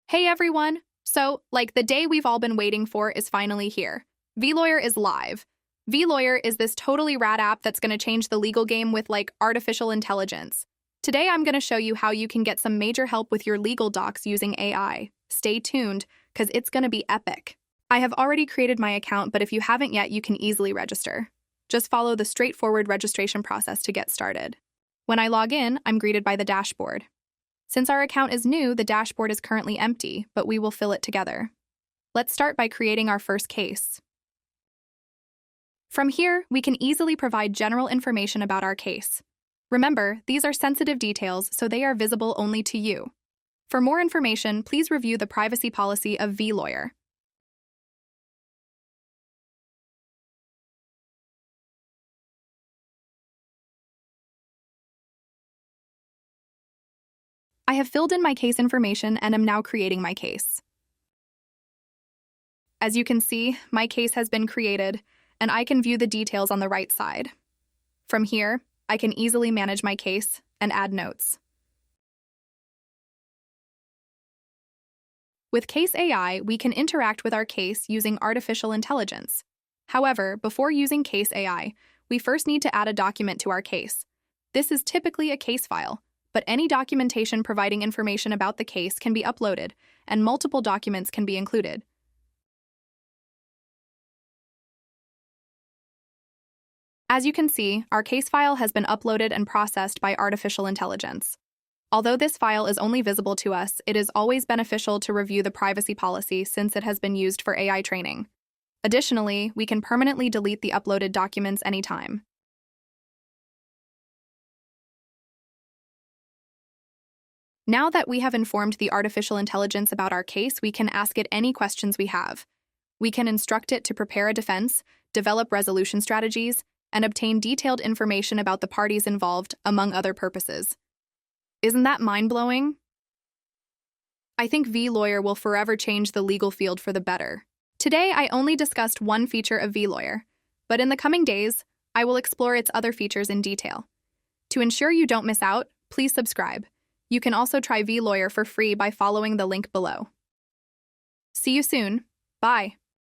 Hey everyone! The day we've all been waiting for is finally here. VLawyer is live. VLawyer is this totally rad app that's going to change the legal game with, artificial intelligence. Today I'm going to show you how you can get some major help with your legal docs using AI. Stay tuned, because it's going to be epic. I have already created my account, but if you haven't yet, you can easily register. Just follow the straightforward registration process to get started. When I log in, I'm greeted by the dashboard. Since our account is new, the dashboard is currently empty, but we will fill it together. Let's start by creating our first case. From here, we can easily provide general information about our case. Remember, these are sensitive details, so they are visible only to you. For more information, please review the privacy policy of VLawyer. I have filled in my case information and am now creating my case. As you can see, my case has been created, and I can view the details on the right side. From here, I can easily manage my case and add notes. With Case AI, we can interact with our case using artificial intelligence. However, before using Case AI, we first need to add a document to our case. This is typically a case file, but any documentation providing information about the case can be uploaded, and multiple documents can be included. As you can see, our case file has been uploaded and processed by artificial intelligence. Although this file is only visible to us, it is always beneficial to review the privacy policy since it has been used for AI training. Additionally, we can permanently delete the uploaded documents anytime. Now that we have informed the artificial intelligence about our case, we can ask it any questions we have. We can instruct it to prepare a defense, develop resolution strategies, and obtain detailed information about the parties involved, among other purposes. Isn't that mind-blowing? I think VLawyer will forever change the legal field for the better. Today, I only discussed one feature of VLawyer, but in the coming days, I will explore its other features in detail. To ensure you don't miss out, please subscribe. You can also try VLawyer for free by following the link below. See you soon. Bye.